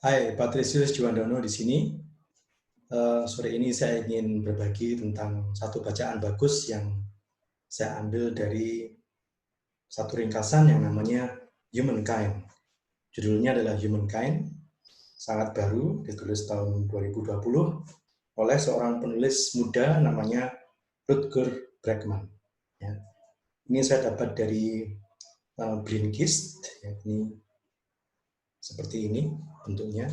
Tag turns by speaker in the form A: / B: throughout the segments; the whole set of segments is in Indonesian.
A: Hai, Patrisius Juwandono di sini. Sore ini saya ingin berbagi tentang satu bacaan bagus yang saya ambil dari satu ringkasan yang namanya Humankind. Judulnya adalah Humankind, sangat baru, ditulis tahun 2020 oleh seorang penulis muda namanya Rutger Bregman. Ya. Ini saya dapat dari Blinkist, ya, ini seperti ini bentuknya.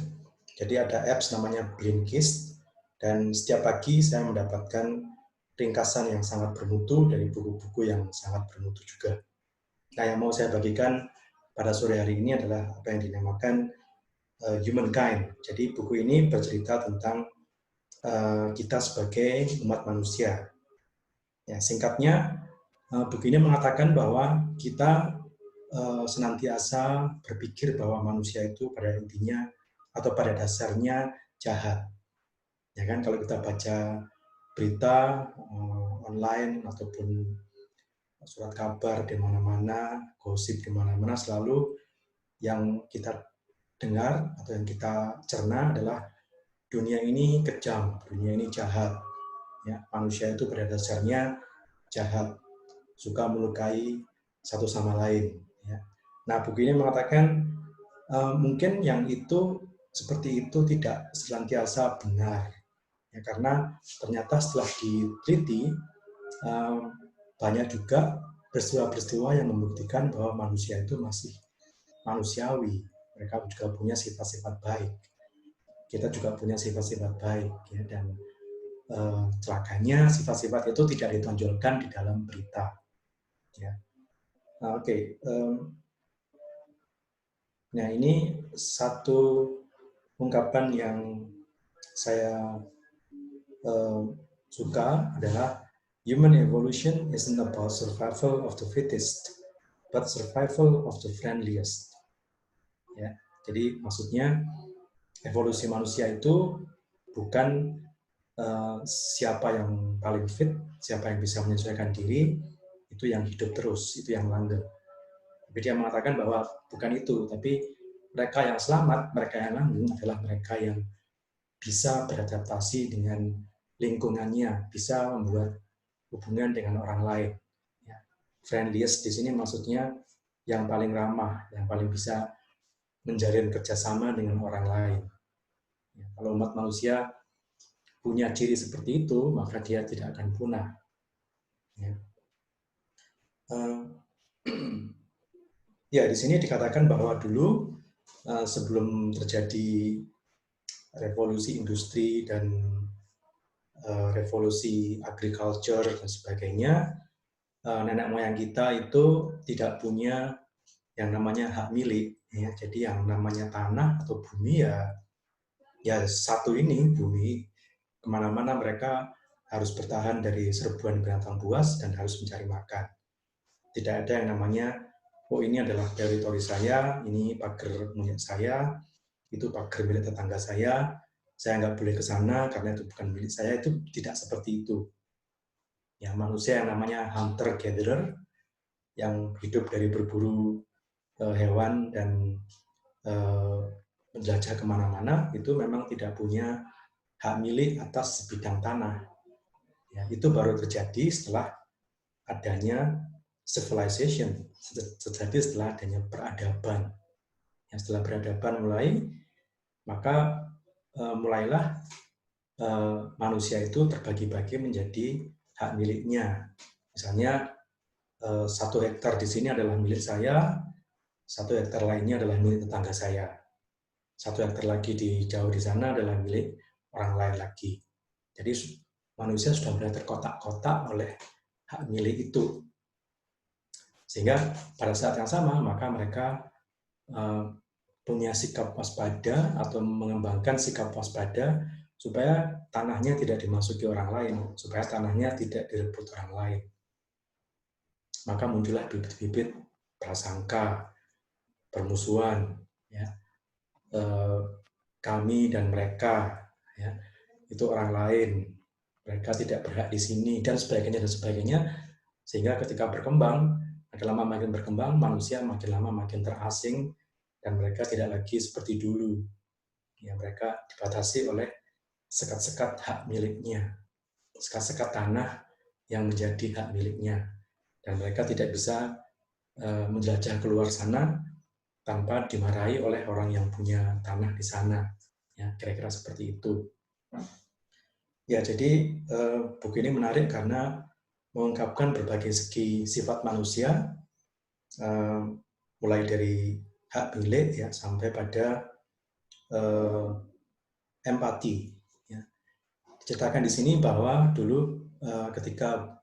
A: Jadi ada apps namanya Blinkist, dan setiap pagi saya mendapatkan ringkasan yang sangat bermutu dari buku-buku yang sangat bermutu juga. Nah, yang mau saya bagikan pada sore hari ini adalah apa yang dinamakan Humankind. Jadi buku ini bercerita tentang kita sebagai umat manusia. Ya, singkatnya, buku ini mengatakan bahwa kita senantiasa berpikir bahwa manusia itu pada intinya atau pada dasarnya jahat. Ya kan, kalau kita baca berita online ataupun surat kabar di mana-mana, gosip di mana-mana, selalu yang kita dengar atau yang kita cerna adalah dunia ini kejam, dunia ini jahat. Ya, manusia itu pada dasarnya jahat, suka melukai satu sama lain. Ya. Nah, buku ini mengatakan mungkin yang itu seperti itu tidak senantiasa benar. Ya, karena ternyata setelah diteliti, banyak juga peristiwa-peristiwa yang membuktikan bahwa manusia itu masih manusiawi. Mereka juga punya sifat-sifat baik. Kita juga punya sifat-sifat baik. Ya, dan celakanya sifat-sifat itu tidak ditonjolkan di dalam berita. Ya. Nah, oke. Nah, ini satu ungkapan yang saya suka adalah human evolution isn't about survival of the fittest, but survival of the friendliest. Ya, jadi maksudnya evolusi manusia itu bukan siapa yang paling fit, siapa yang bisa menyesuaikan diri, itu yang hidup terus, itu yang langgeng. Tapi dia mengatakan bahwa bukan itu, tapi mereka yang selamat, mereka yang langgeng adalah mereka yang bisa beradaptasi dengan lingkungannya, bisa membuat hubungan dengan orang lain. Ya. Friendliest di sini maksudnya yang paling ramah, yang paling bisa menjalin kerjasama dengan orang lain. Ya. Kalau umat manusia punya ciri seperti itu, maka dia tidak akan punah. Ya. Ya, di sini dikatakan bahwa dulu sebelum terjadi revolusi industri dan revolusi agriculture dan sebagainya, nenek moyang kita itu tidak punya yang namanya hak milik. Ya. Jadi yang namanya tanah atau bumi ya satu ini, bumi. Kemana-mana mereka harus bertahan dari serbuan binatang buas dan harus mencari makan. Tidak ada yang namanya, oh ini adalah teritori saya, ini pagar punya saya, itu pagar milik tetangga saya nggak boleh ke sana karena itu bukan milik saya. Itu tidak seperti itu. Ya, manusia yang namanya hunter-gatherer, yang hidup dari berburu hewan dan menjelajah kemana-mana, itu memang tidak punya hak milik atas sebidang tanah. Ya, itu baru terjadi setelah adanya civilization, terjadi setelah adanya peradaban. Ya, setelah peradaban mulai, maka mulailah manusia itu terbagi-bagi menjadi hak miliknya. Misalnya 1 hektar di sini adalah milik saya, 1 hektar lainnya adalah milik tetangga saya, 1 hektar lagi di jauh di sana adalah milik orang lain lagi. Jadi manusia sudah mulai terkotak-kotak oleh hak milik itu. Sehingga pada saat yang sama, maka mereka punya sikap waspada atau mengembangkan sikap waspada supaya tanahnya tidak dimasuki orang lain, supaya tanahnya tidak direbut orang lain. Maka muncullah bibit-bibit prasangka, permusuhan, ya. Kami dan mereka, ya. Itu orang lain, mereka tidak berhak di sini, dan sebagainya, sehingga ketika berkembang, makin lama makin berkembang, manusia makin lama makin terasing, dan mereka tidak lagi seperti dulu. Ya, mereka dibatasi oleh sekat-sekat hak miliknya, sekat-sekat tanah yang menjadi hak miliknya, dan mereka tidak bisa menjelajah keluar sana tanpa dimarahi oleh orang yang punya tanah di sana. Ya, kira-kira seperti itu. Ya, jadi buku ini menarik karena mengungkapkan berbagai segi sifat manusia, mulai dari hak milik ya sampai pada empati. Ya. Diceritakan di sini bahwa dulu ketika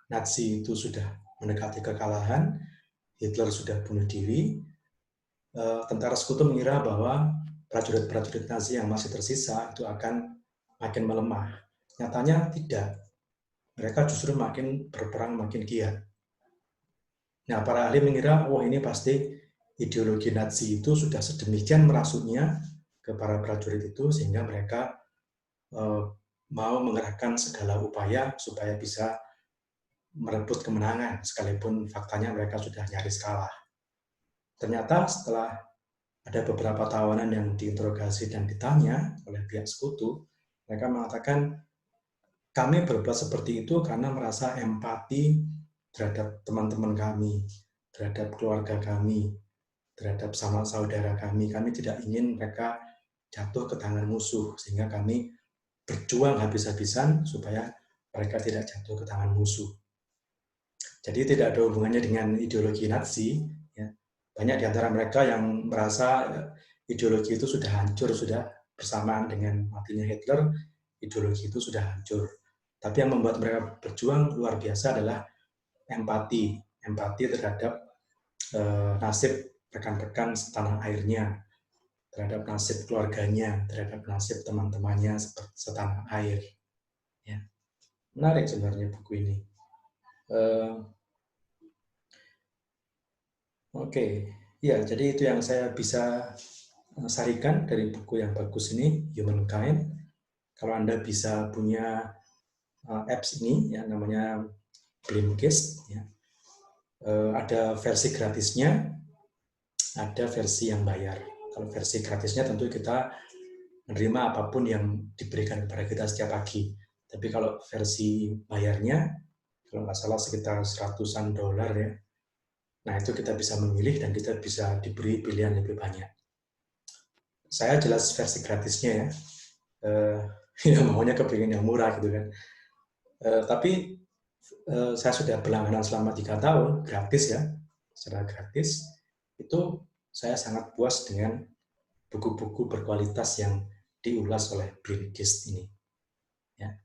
A: Nazi itu sudah mendekati kekalahan, Hitler sudah bunuh diri, tentara sekutu mengira bahwa prajurit-prajurit Nazi yang masih tersisa itu akan makin melemah. Nyatanya tidak. Mereka justru makin berperang makin giat. Nah, para ahli mengira, oh ini pasti ideologi Nazi itu sudah sedemikian merasuknya ke para prajurit itu sehingga mereka mau mengerahkan segala upaya supaya bisa merebut kemenangan, sekalipun faktanya mereka sudah nyaris kalah. Ternyata setelah ada beberapa tawanan yang diinterogasi dan ditanya oleh pihak sekutu, mereka mengatakan, kami berbuat seperti itu karena merasa empati terhadap teman-teman kami, terhadap keluarga kami, terhadap sama saudara kami. Kami tidak ingin mereka jatuh ke tangan musuh, sehingga kami berjuang habis-habisan supaya mereka tidak jatuh ke tangan musuh. Jadi tidak ada hubungannya dengan ideologi Nazi. Ya. Banyak di antara mereka yang merasa ideologi itu sudah hancur, sudah bersamaan dengan matinya Hitler, ideologi itu sudah hancur. Tapi yang membuat mereka berjuang luar biasa adalah empati terhadap nasib rekan-rekan setanah airnya, terhadap nasib keluarganya, terhadap nasib teman-temannya setanah air. Ya. Menarik sebenarnya buku ini. Oke, ya jadi itu yang saya bisa sarikan dari buku yang bagus ini, Humankind. Kalau Anda bisa punya apps ini, ya namanya Blinkist, ya. Ada versi gratisnya, ada versi yang bayar. Kalau versi gratisnya tentu kita menerima apapun yang diberikan kepada kita setiap pagi. Tapi kalau versi bayarnya, kalau nggak salah sekitar $100 ya, nah itu kita bisa memilih dan kita bisa diberi pilihan lebih banyak. Saya jelas versi gratisnya ya, ya maunya kepingin yang murah gitu kan. Tapi saya sudah berlangganan selama 3 tahun, gratis ya, secara gratis, itu saya sangat puas dengan buku-buku berkualitas yang diulas oleh Blinkist ini. Ya.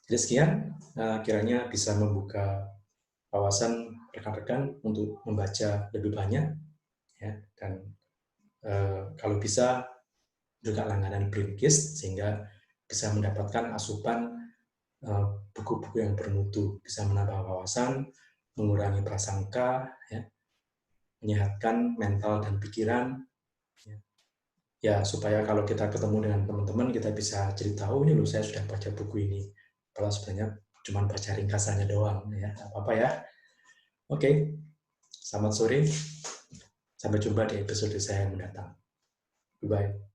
A: Jadi sekian, kiranya bisa membuka wawasan rekan-rekan untuk membaca lebih banyak, ya, dan kalau bisa juga langganan Blinkist sehingga bisa mendapatkan asupan buku-buku yang bermutu, bisa menambah wawasan, mengurangi prasangka, ya, menyehatkan mental dan pikiran, ya supaya kalau kita ketemu dengan teman-teman kita bisa cerita, oh ini loh saya sudah baca buku ini, kalau sebenarnya cuma baca ringkasannya doang, ya apa-apa ya. Oke, selamat sore, sampai jumpa di episode saya yang mendatang. Goodbye.